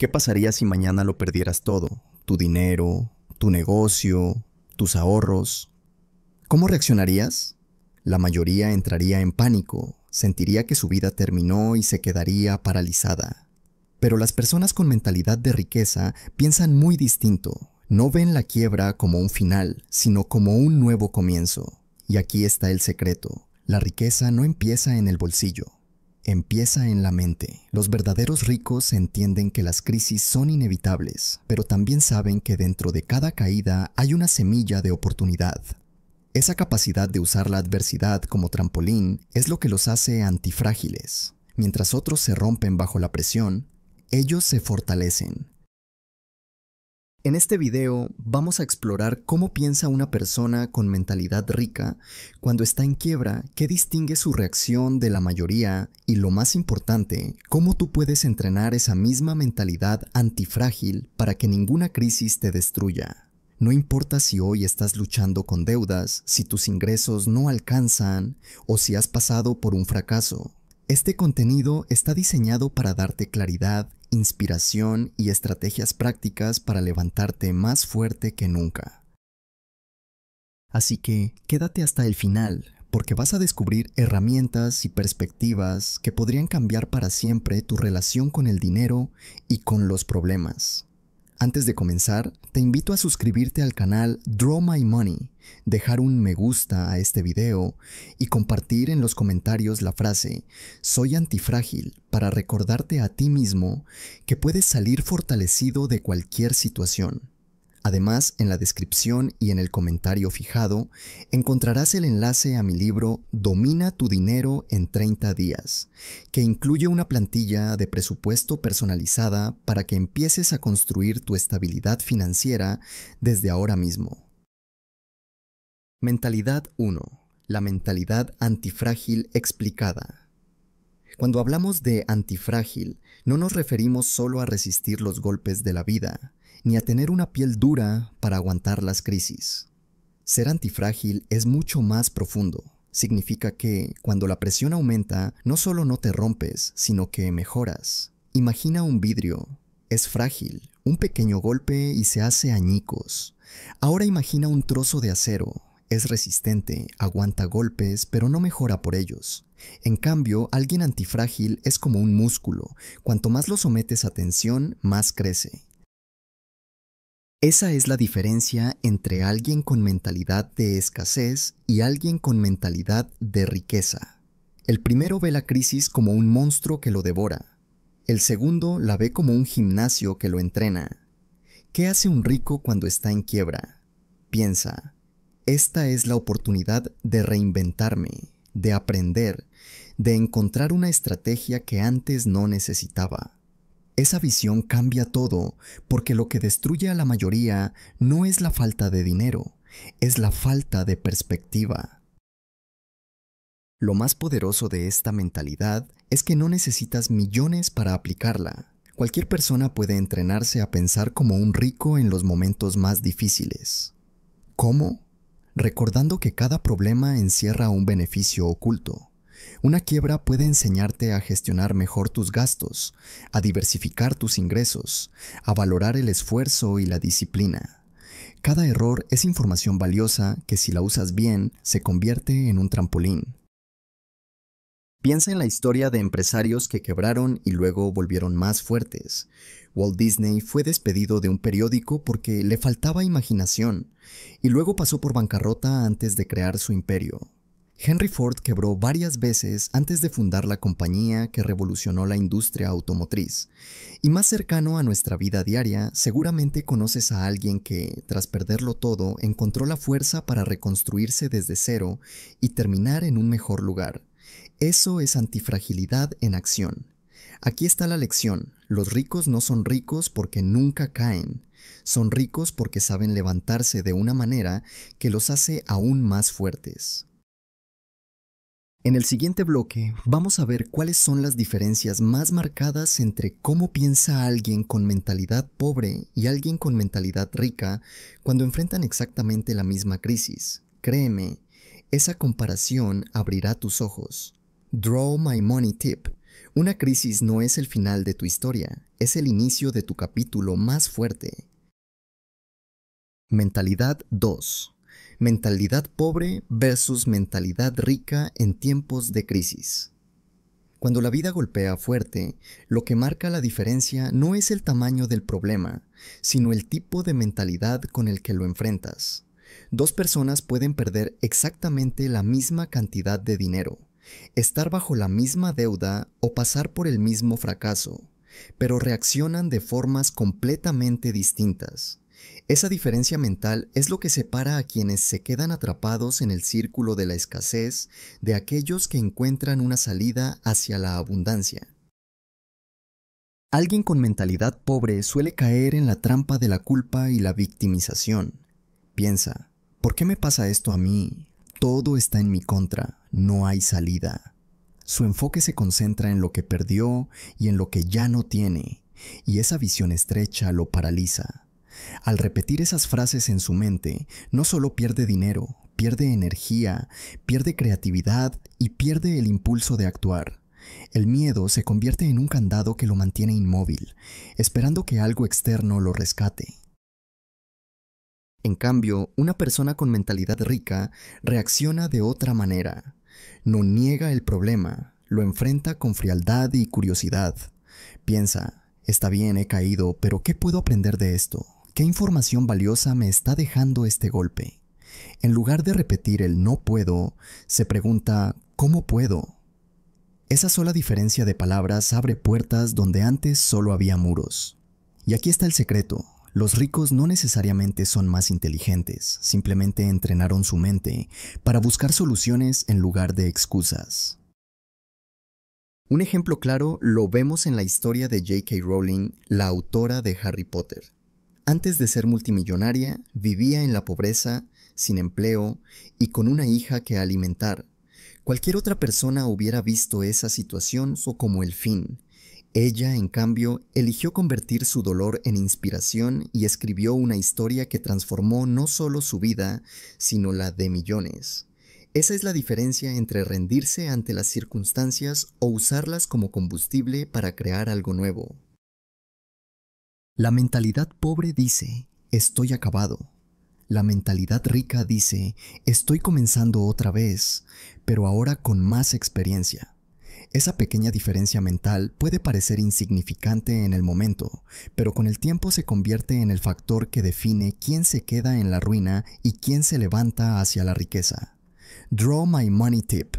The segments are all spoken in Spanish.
¿Qué pasaría si mañana lo perdieras todo? Tu dinero, tu negocio, tus ahorros. ¿Cómo reaccionarías? La mayoría entraría en pánico, sentiría que su vida terminó y se quedaría paralizada. Pero las personas con mentalidad de riqueza piensan muy distinto. No ven la quiebra como un final, sino como un nuevo comienzo. Y aquí está el secreto. La riqueza no empieza en el bolsillo. Empieza en la mente. Los verdaderos ricos entienden que las crisis son inevitables, pero también saben que dentro de cada caída hay una semilla de oportunidad. Esa capacidad de usar la adversidad como trampolín es lo que los hace antifrágiles. Mientras otros se rompen bajo la presión, ellos se fortalecen. En este video vamos a explorar cómo piensa una persona con mentalidad rica cuando está en quiebra, qué distingue su reacción de la mayoría y, lo más importante, cómo tú puedes entrenar esa misma mentalidad antifrágil para que ninguna crisis te destruya. No importa si hoy estás luchando con deudas, si tus ingresos no alcanzan o si has pasado por un fracaso. Este contenido está diseñado para darte claridad, inspiración y estrategias prácticas para levantarte más fuerte que nunca. Así que quédate hasta el final, porque vas a descubrir herramientas y perspectivas que podrían cambiar para siempre tu relación con el dinero y con los problemas. Antes de comenzar, te invito a suscribirte al canal Draw My Money, dejar un me gusta a este video y compartir en los comentarios la frase "Soy antifrágil" para recordarte a ti mismo que puedes salir fortalecido de cualquier situación. Además, en la descripción y en el comentario fijado encontrarás el enlace a mi libro Domina tu dinero en 30 días, que incluye una plantilla de presupuesto personalizada para que empieces a construir tu estabilidad financiera desde ahora mismo. Mentalidad 1. La mentalidad antifrágil explicada. Cuando hablamos de antifrágil, no nos referimos solo a resistir los golpes de la vida, ni a tener una piel dura para aguantar las crisis. Ser antifrágil es mucho más profundo. Significa que, cuando la presión aumenta, no solo no te rompes, sino que mejoras. Imagina un vidrio. Es frágil, un pequeño golpe y se hace añicos. Ahora imagina un trozo de acero. Es resistente, aguanta golpes, pero no mejora por ellos. En cambio, alguien antifrágil es como un músculo. Cuanto más lo sometes a tensión, más crece. Esa es la diferencia entre alguien con mentalidad de escasez y alguien con mentalidad de riqueza. El primero ve la crisis como un monstruo que lo devora. El segundo la ve como un gimnasio que lo entrena. ¿Qué hace un rico cuando está en quiebra? Piensa, esta es la oportunidad de reinventarme, de aprender, de encontrar una estrategia que antes no necesitaba. Esa visión cambia todo, porque lo que destruye a la mayoría no es la falta de dinero, es la falta de perspectiva. Lo más poderoso de esta mentalidad es que no necesitas millones para aplicarla. Cualquier persona puede entrenarse a pensar como un rico en los momentos más difíciles. ¿Cómo? Recordando que cada problema encierra un beneficio oculto. Una quiebra puede enseñarte a gestionar mejor tus gastos, a diversificar tus ingresos, a valorar el esfuerzo y la disciplina. Cada error es información valiosa que, si la usas bien, se convierte en un trampolín. Piensa en la historia de empresarios que quebraron y luego volvieron más fuertes. Walt Disney fue despedido de un periódico porque le faltaba imaginación, y luego pasó por bancarrota antes de crear su imperio. Henry Ford quebró varias veces antes de fundar la compañía que revolucionó la industria automotriz. Y más cercano a nuestra vida diaria, seguramente conoces a alguien que, tras perderlo todo, encontró la fuerza para reconstruirse desde cero y terminar en un mejor lugar. Eso es antifragilidad en acción. Aquí está la lección. Los ricos no son ricos porque nunca caen. Son ricos porque saben levantarse de una manera que los hace aún más fuertes. En el siguiente bloque vamos a ver cuáles son las diferencias más marcadas entre cómo piensa alguien con mentalidad pobre y alguien con mentalidad rica cuando enfrentan exactamente la misma crisis. Créeme, esa comparación abrirá tus ojos. Draw My Money Tip, Una crisis no es el final de tu historia, es el inicio de tu capítulo más fuerte. Mentalidad 2. Mentalidad pobre versus mentalidad rica en tiempos de crisis. Cuando la vida golpea fuerte, lo que marca la diferencia no es el tamaño del problema, sino el tipo de mentalidad con el que lo enfrentas. Dos personas pueden perder exactamente la misma cantidad de dinero, estar bajo la misma deuda o pasar por el mismo fracaso, pero reaccionan de formas completamente distintas. Esa diferencia mental es lo que separa a quienes se quedan atrapados en el círculo de la escasez de aquellos que encuentran una salida hacia la abundancia. Alguien con mentalidad pobre suele caer en la trampa de la culpa y la victimización. Piensa, ¿por qué me pasa esto a mí? Todo está en mi contra, no hay salida. Su enfoque se concentra en lo que perdió y en lo que ya no tiene, y esa visión estrecha lo paraliza. Al repetir esas frases en su mente, no solo pierde dinero, pierde energía, pierde creatividad y pierde el impulso de actuar. El miedo se convierte en un candado que lo mantiene inmóvil, esperando que algo externo lo rescate. En cambio, una persona con mentalidad rica reacciona de otra manera. No niega el problema, lo enfrenta con frialdad y curiosidad. Piensa, está bien, he caído, pero ¿qué puedo aprender de esto? ¿Qué información valiosa me está dejando este golpe? En lugar de repetir el no puedo, se pregunta ¿cómo puedo? Esa sola diferencia de palabras abre puertas donde antes solo había muros. Y aquí está el secreto. Los ricos no necesariamente son más inteligentes, simplemente entrenaron su mente para buscar soluciones en lugar de excusas. Un ejemplo claro lo vemos en la historia de J.K. Rowling, la autora de Harry Potter. Antes de ser multimillonaria, vivía en la pobreza, sin empleo y con una hija que alimentar. Cualquier otra persona hubiera visto esa situación como el fin. Ella, en cambio, eligió convertir su dolor en inspiración y escribió una historia que transformó no solo su vida, sino la de millones. Esa es la diferencia entre rendirse ante las circunstancias o usarlas como combustible para crear algo nuevo. La mentalidad pobre dice, estoy acabado. La mentalidad rica dice, estoy comenzando otra vez, pero ahora con más experiencia. Esa pequeña diferencia mental puede parecer insignificante en el momento, pero con el tiempo se convierte en el factor que define quién se queda en la ruina y quién se levanta hacia la riqueza. Draw my money tip.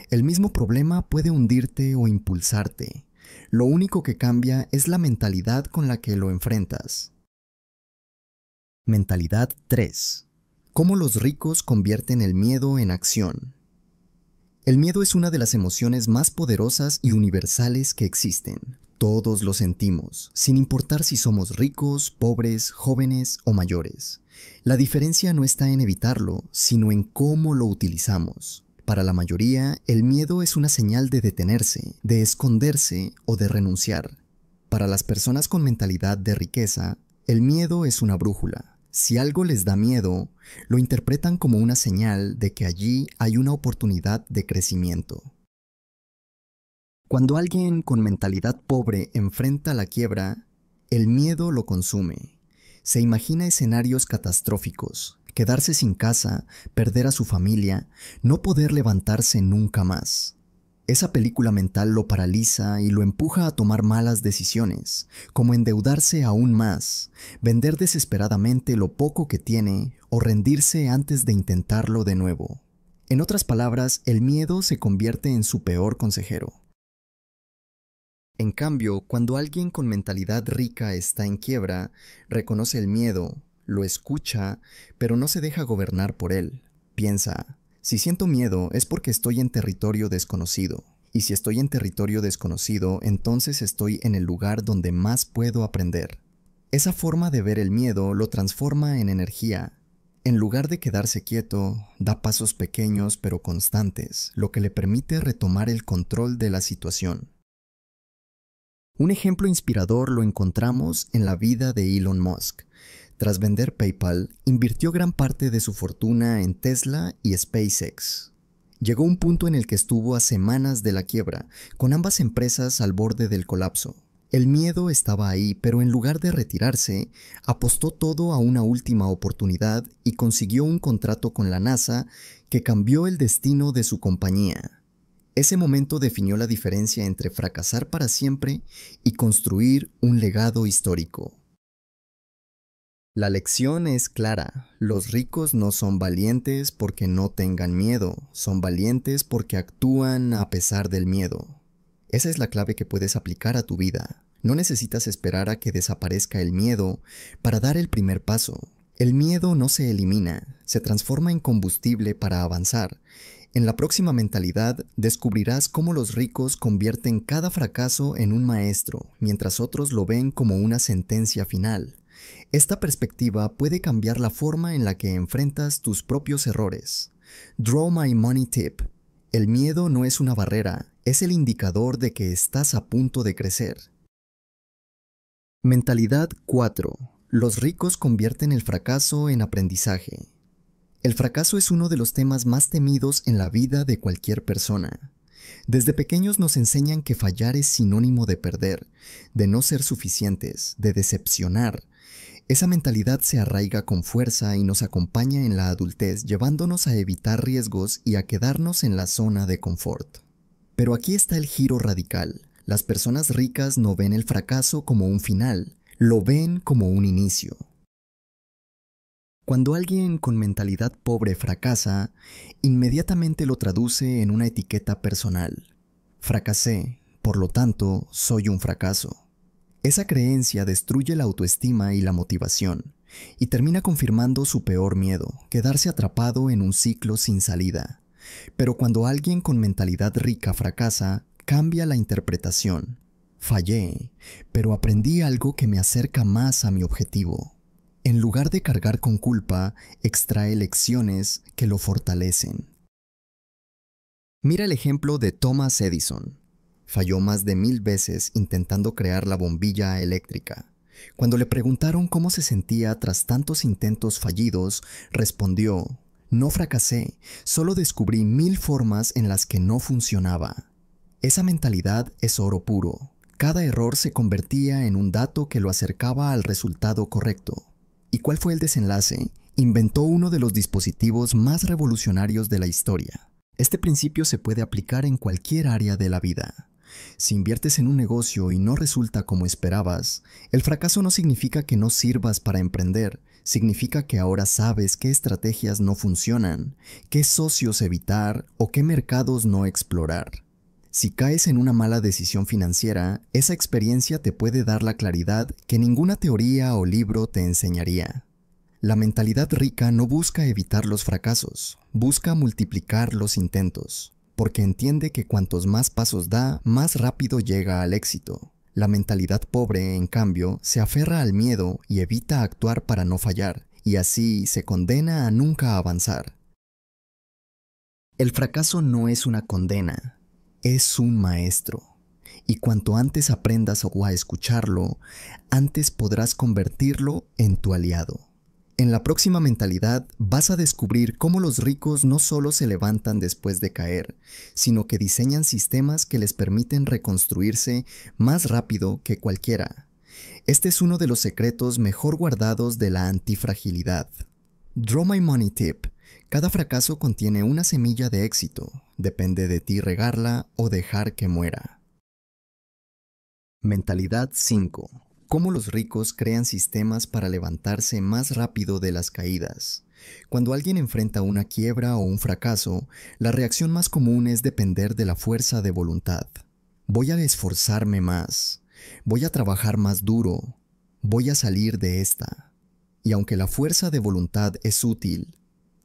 El mismo problema puede hundirte o impulsarte. Lo único que cambia es la mentalidad con la que lo enfrentas. Mentalidad 3. ¿Cómo los ricos convierten el miedo en acción? El miedo es una de las emociones más poderosas y universales que existen. Todos lo sentimos, sin importar si somos ricos, pobres, jóvenes o mayores. La diferencia no está en evitarlo, sino en cómo lo utilizamos. Para la mayoría, el miedo es una señal de detenerse, de esconderse o de renunciar. Para las personas con mentalidad de riqueza, el miedo es una brújula. Si algo les da miedo, lo interpretan como una señal de que allí hay una oportunidad de crecimiento. Cuando alguien con mentalidad pobre enfrenta la quiebra, el miedo lo consume. Se imagina escenarios catastróficos. Quedarse sin casa, perder a su familia, no poder levantarse nunca más. Esa película mental lo paraliza y lo empuja a tomar malas decisiones, como endeudarse aún más, vender desesperadamente lo poco que tiene o rendirse antes de intentarlo de nuevo. En otras palabras, el miedo se convierte en su peor consejero. En cambio, cuando alguien con mentalidad rica está en quiebra, reconoce el miedo, lo escucha, pero no se deja gobernar por él. Piensa, si siento miedo es porque estoy en territorio desconocido. Y si estoy en territorio desconocido, entonces estoy en el lugar donde más puedo aprender. Esa forma de ver el miedo lo transforma en energía. En lugar de quedarse quieto, da pasos pequeños pero constantes, lo que le permite retomar el control de la situación. Un ejemplo inspirador lo encontramos en la vida de Elon Musk. Tras vender PayPal, invirtió gran parte de su fortuna en Tesla y SpaceX. Llegó un punto en el que estuvo a semanas de la quiebra, con ambas empresas al borde del colapso. El miedo estaba ahí, pero en lugar de retirarse, apostó todo a una última oportunidad y consiguió un contrato con la NASA que cambió el destino de su compañía. Ese momento definió la diferencia entre fracasar para siempre y construir un legado histórico. La lección es clara: los ricos no son valientes porque no tengan miedo, son valientes porque actúan a pesar del miedo. Esa es la clave que puedes aplicar a tu vida. No necesitas esperar a que desaparezca el miedo para dar el primer paso. El miedo no se elimina, se transforma en combustible para avanzar. En la próxima mentalidad descubrirás cómo los ricos convierten cada fracaso en un maestro, mientras otros lo ven como una sentencia final. Esta perspectiva puede cambiar la forma en la que enfrentas tus propios errores. Draw My Money Tip. El miedo no es una barrera, es el indicador de que estás a punto de crecer. Mentalidad 4. Los ricos convierten el fracaso en aprendizaje. El fracaso es uno de los temas más temidos en la vida de cualquier persona. Desde pequeños nos enseñan que fallar es sinónimo de perder, de no ser suficientes, de decepcionar. Esa mentalidad se arraiga con fuerza y nos acompaña en la adultez, llevándonos a evitar riesgos y a quedarnos en la zona de confort. Pero aquí está el giro radical. Las personas ricas no ven el fracaso como un final, lo ven como un inicio. Cuando alguien con mentalidad pobre fracasa, inmediatamente lo traduce en una etiqueta personal. Fracasé, por lo tanto, soy un fracaso. Esa creencia destruye la autoestima y la motivación, y termina confirmando su peor miedo: quedarse atrapado en un ciclo sin salida. Pero cuando alguien con mentalidad rica fracasa, cambia la interpretación. Fallé, pero aprendí algo que me acerca más a mi objetivo. En lugar de cargar con culpa, extrae lecciones que lo fortalecen. Mira el ejemplo de Thomas Edison. Falló más de 1000 veces intentando crear la bombilla eléctrica. Cuando le preguntaron cómo se sentía tras tantos intentos fallidos, respondió: no fracasé, solo descubrí 1000 formas en las que no funcionaba. Esa mentalidad es oro puro. Cada error se convertía en un dato que lo acercaba al resultado correcto. ¿Y cuál fue el desenlace? Inventó uno de los dispositivos más revolucionarios de la historia. Este principio se puede aplicar en cualquier área de la vida. Si inviertes en un negocio y no resulta como esperabas, el fracaso no significa que no sirvas para emprender, significa que ahora sabes qué estrategias no funcionan, qué socios evitar o qué mercados no explorar. Si caes en una mala decisión financiera, esa experiencia te puede dar la claridad que ninguna teoría o libro te enseñaría. La mentalidad rica no busca evitar los fracasos, busca multiplicar los intentos, porque entiende que cuantos más pasos da, más rápido llega al éxito. La mentalidad pobre, en cambio, se aferra al miedo y evita actuar para no fallar, y así se condena a nunca avanzar. El fracaso no es una condena. Es un maestro, y cuanto antes aprendas a escucharlo, antes podrás convertirlo en tu aliado. En la próxima mentalidad vas a descubrir cómo los ricos no solo se levantan después de caer, sino que diseñan sistemas que les permiten reconstruirse más rápido que cualquiera. Este es uno de los secretos mejor guardados de la antifragilidad. Draw My Money Tip. Cada fracaso contiene una semilla de éxito. Depende de ti regarla o dejar que muera. Mentalidad 5. Cómo los ricos crean sistemas para levantarse más rápido de las caídas. Cuando alguien enfrenta una quiebra o un fracaso, la reacción más común es depender de la fuerza de voluntad. Voy a esforzarme más. Voy a trabajar más duro. Voy a salir de esta. Y aunque la fuerza de voluntad es útil,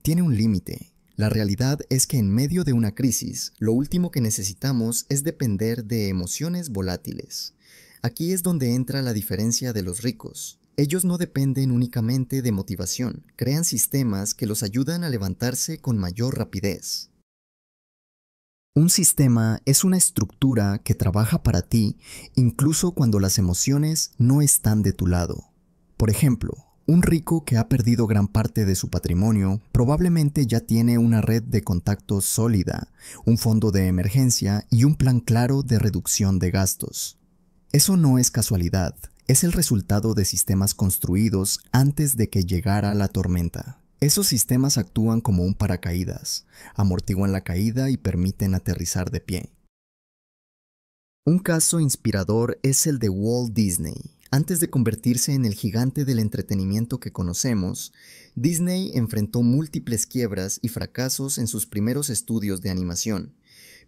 tiene un límite. La realidad es que en medio de una crisis, lo último que necesitamos es depender de emociones volátiles. Aquí es donde entra la diferencia de los ricos. Ellos no dependen únicamente de motivación, crean sistemas que los ayudan a levantarse con mayor rapidez. Un sistema es una estructura que trabaja para ti incluso cuando las emociones no están de tu lado. Por ejemplo, Un rico que ha perdido gran parte de su patrimonio probablemente ya tiene una red de contactos sólida, un fondo de emergencia y un plan claro de reducción de gastos. Eso no es casualidad, es el resultado de sistemas construidos antes de que llegara la tormenta. Esos sistemas actúan como un paracaídas, amortiguan la caída y permiten aterrizar de pie. Un caso inspirador es el de Walt Disney. Antes de convertirse en el gigante del entretenimiento que conocemos, Disney enfrentó múltiples quiebras y fracasos en sus primeros estudios de animación,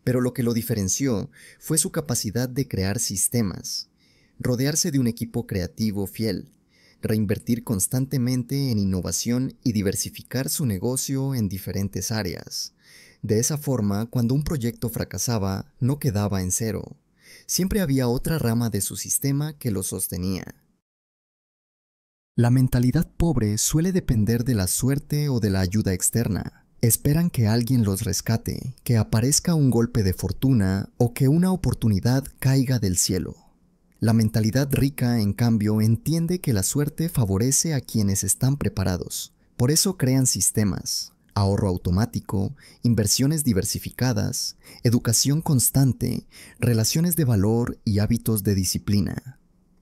pero lo que lo diferenció fue su capacidad de crear sistemas, rodearse de un equipo creativo fiel, reinvertir constantemente en innovación y diversificar su negocio en diferentes áreas. De esa forma, cuando un proyecto fracasaba, no quedaba en cero. Siempre había otra rama de su sistema que lo sostenía. La mentalidad pobre suele depender de la suerte o de la ayuda externa. Esperan que alguien los rescate, que aparezca un golpe de fortuna o que una oportunidad caiga del cielo. La mentalidad rica, en cambio, entiende que la suerte favorece a quienes están preparados. Por eso crean sistemas, ahorro automático, inversiones diversificadas, educación constante, relaciones de valor y hábitos de disciplina.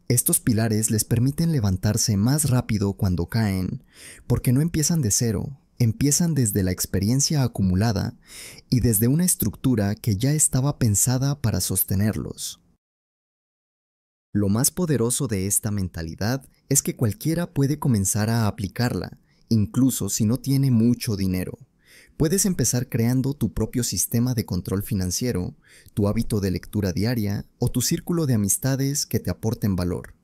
Estos pilares les permiten levantarse más rápido cuando caen, porque no empiezan de cero, empiezan desde la experiencia acumulada y desde una estructura que ya estaba pensada para sostenerlos. Lo más poderoso de esta mentalidad es que cualquiera puede comenzar a aplicarla, incluso si no tiene mucho dinero. Puedes empezar creando tu propio sistema de control financiero, tu hábito de lectura diaria o tu círculo de amistades que te aporten valor.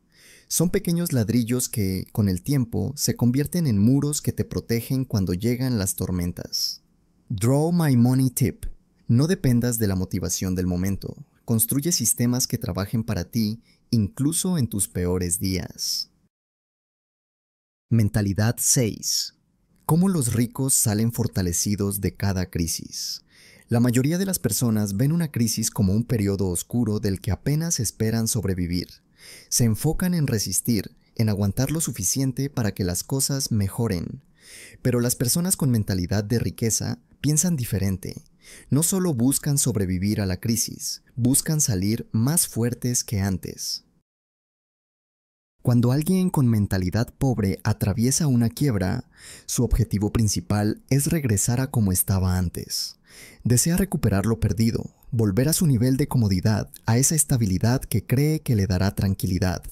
Son pequeños ladrillos que, con el tiempo, se convierten en muros que te protegen cuando llegan las tormentas. Draw My Money Tip. No dependas de la motivación del momento. Construye sistemas que trabajen para ti, incluso en tus peores días. Mentalidad 6. ¿Cómo los ricos salen fortalecidos de cada crisis? La mayoría de las personas ven una crisis como un periodo oscuro del que apenas esperan sobrevivir. Se enfocan en resistir, en aguantar lo suficiente para que las cosas mejoren. Pero las personas con mentalidad de riqueza piensan diferente. No solo buscan sobrevivir a la crisis, buscan salir más fuertes que antes. Cuando alguien con mentalidad pobre atraviesa una quiebra, su objetivo principal es regresar a como estaba antes. Desea recuperar lo perdido, volver a su nivel de comodidad, a esa estabilidad que cree que le dará tranquilidad.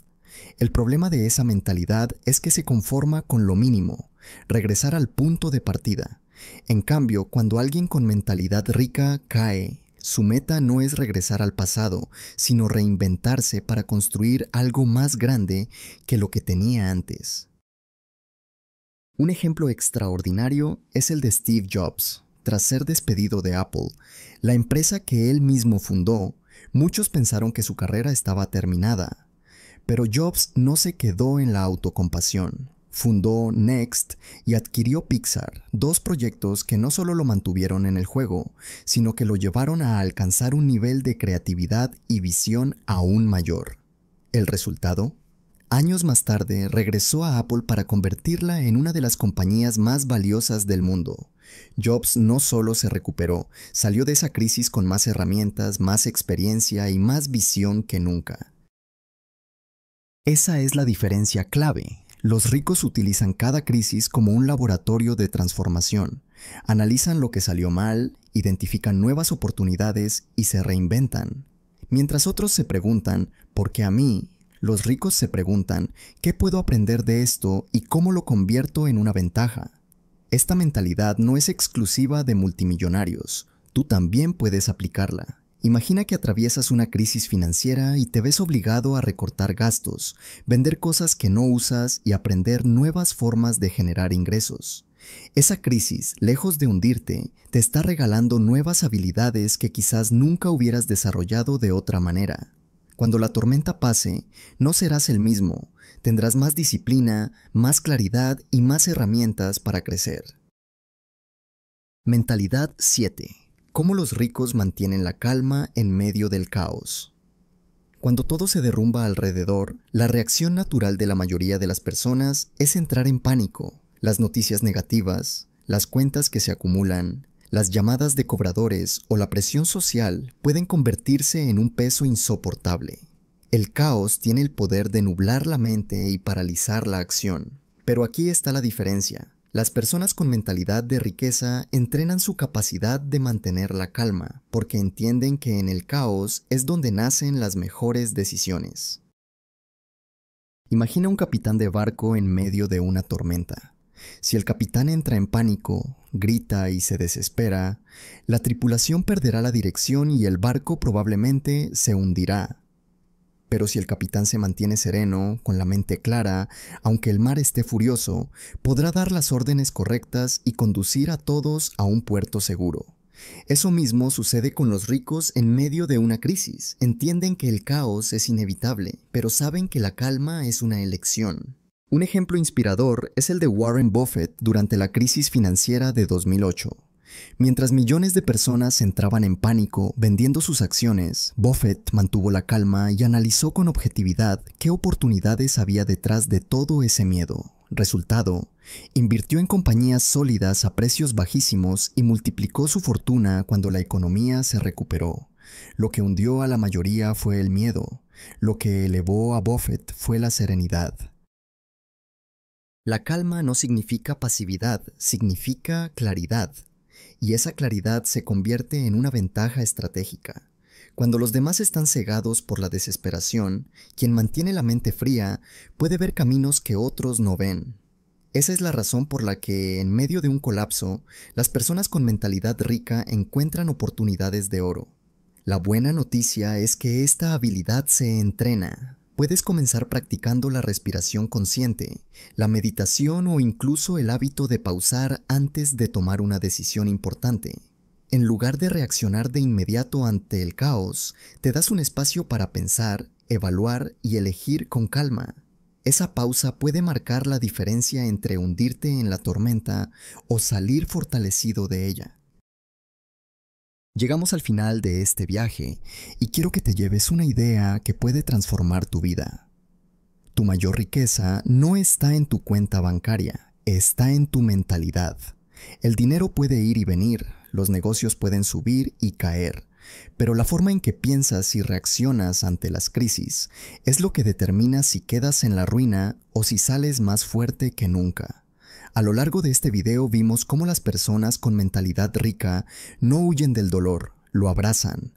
El problema de esa mentalidad es que se conforma con lo mínimo, regresar al punto de partida. En cambio, cuando alguien con mentalidad rica cae, su meta no es regresar al pasado, sino reinventarse para construir algo más grande que lo que tenía antes. Un ejemplo extraordinario es el de Steve Jobs. Tras ser despedido de Apple, la empresa que él mismo fundó, muchos pensaron que su carrera estaba terminada. Pero Jobs no se quedó en la autocompasión. Fundó Next y adquirió Pixar, dos proyectos que no solo lo mantuvieron en el juego, sino que lo llevaron a alcanzar un nivel de creatividad y visión aún mayor. ¿El resultado? Años más tarde regresó a Apple para convertirla en una de las compañías más valiosas del mundo. Jobs no solo se recuperó, salió de esa crisis con más herramientas, más experiencia y más visión que nunca. Esa es la diferencia clave. Los ricos utilizan cada crisis como un laboratorio de transformación. Analizan lo que salió mal, identifican nuevas oportunidades y se reinventan. Mientras otros se preguntan, ¿por qué a mí? Los ricos se preguntan, ¿qué puedo aprender de esto y cómo lo convierto en una ventaja? Esta mentalidad no es exclusiva de multimillonarios. Tú también puedes aplicarla. Imagina que atraviesas una crisis financiera y te ves obligado a recortar gastos, vender cosas que no usas y aprender nuevas formas de generar ingresos. Esa crisis, lejos de hundirte, te está regalando nuevas habilidades que quizás nunca hubieras desarrollado de otra manera. Cuando la tormenta pase, no serás el mismo, tendrás más disciplina, más claridad y más herramientas para crecer. Mentalidad 7. ¿Cómo los ricos mantienen la calma en medio del caos? Cuando todo se derrumba alrededor, la reacción natural de la mayoría de las personas es entrar en pánico. Las noticias negativas, las cuentas que se acumulan, las llamadas de cobradores o la presión social pueden convertirse en un peso insoportable. El caos tiene el poder de nublar la mente y paralizar la acción. Pero aquí está la diferencia. Las personas con mentalidad de riqueza entrenan su capacidad de mantener la calma, porque entienden que en el caos es donde nacen las mejores decisiones. Imagina un capitán de barco en medio de una tormenta. Si el capitán entra en pánico, grita y se desespera, la tripulación perderá la dirección y el barco probablemente se hundirá. Pero si el capitán se mantiene sereno, con la mente clara, aunque el mar esté furioso, podrá dar las órdenes correctas y conducir a todos a un puerto seguro. Eso mismo sucede con los ricos en medio de una crisis. Entienden que el caos es inevitable, pero saben que la calma es una elección. Un ejemplo inspirador es el de Warren Buffett durante la crisis financiera de 2008. Mientras millones de personas entraban en pánico vendiendo sus acciones, Buffett mantuvo la calma y analizó con objetividad qué oportunidades había detrás de todo ese miedo. Resultado, invirtió en compañías sólidas a precios bajísimos y multiplicó su fortuna cuando la economía se recuperó. Lo que hundió a la mayoría fue el miedo. Lo que elevó a Buffett fue la serenidad. La calma no significa pasividad, significa claridad. Y esa claridad se convierte en una ventaja estratégica. Cuando los demás están cegados por la desesperación, quien mantiene la mente fría puede ver caminos que otros no ven. Esa es la razón por la que, en medio de un colapso, las personas con mentalidad rica encuentran oportunidades de oro. La buena noticia es que esta habilidad se entrena. Puedes comenzar practicando la respiración consciente, la meditación o incluso el hábito de pausar antes de tomar una decisión importante. En lugar de reaccionar de inmediato ante el caos, te das un espacio para pensar, evaluar y elegir con calma. Esa pausa puede marcar la diferencia entre hundirte en la tormenta o salir fortalecido de ella. Llegamos al final de este viaje y quiero que te lleves una idea que puede transformar tu vida. Tu mayor riqueza no está en tu cuenta bancaria, está en tu mentalidad. El dinero puede ir y venir, los negocios pueden subir y caer, pero la forma en que piensas y reaccionas ante las crisis es lo que determina si quedas en la ruina o si sales más fuerte que nunca. A lo largo de este video vimos cómo las personas con mentalidad rica no huyen del dolor, lo abrazan.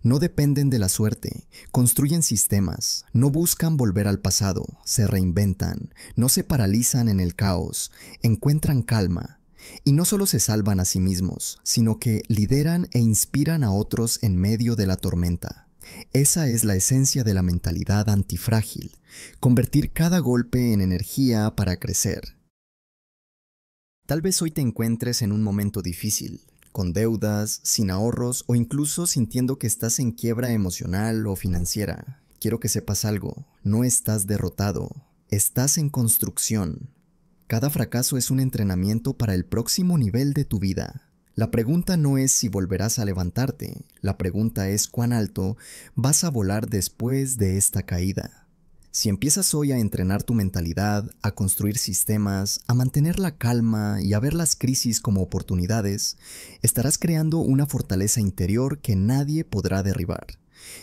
No dependen de la suerte, construyen sistemas, no buscan volver al pasado, se reinventan, no se paralizan en el caos, encuentran calma. Y no solo se salvan a sí mismos, sino que lideran e inspiran a otros en medio de la tormenta. Esa es la esencia de la mentalidad antifrágil, convertir cada golpe en energía para crecer. Tal vez hoy te encuentres en un momento difícil, con deudas, sin ahorros o incluso sintiendo que estás en quiebra emocional o financiera. Quiero que sepas algo, no estás derrotado, estás en construcción. Cada fracaso es un entrenamiento para el próximo nivel de tu vida. La pregunta no es si volverás a levantarte, la pregunta es cuán alto vas a volar después de esta caída. Si empiezas hoy a entrenar tu mentalidad, a construir sistemas, a mantener la calma y a ver las crisis como oportunidades, estarás creando una fortaleza interior que nadie podrá derribar.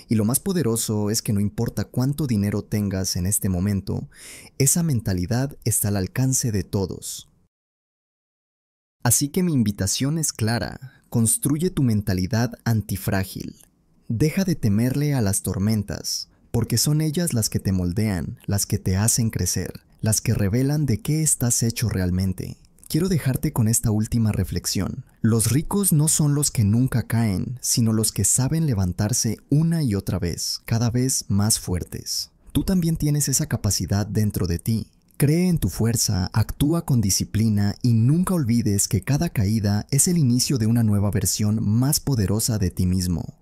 Y lo más poderoso es que no importa cuánto dinero tengas en este momento, esa mentalidad está al alcance de todos. Así que mi invitación es clara, construye tu mentalidad antifrágil. Deja de temerle a las tormentas, porque son ellas las que te moldean, las que te hacen crecer, las que revelan de qué estás hecho realmente. Quiero dejarte con esta última reflexión. Los ricos no son los que nunca caen, sino los que saben levantarse una y otra vez, cada vez más fuertes. Tú también tienes esa capacidad dentro de ti. Cree en tu fuerza, actúa con disciplina y nunca olvides que cada caída es el inicio de una nueva versión más poderosa de ti mismo.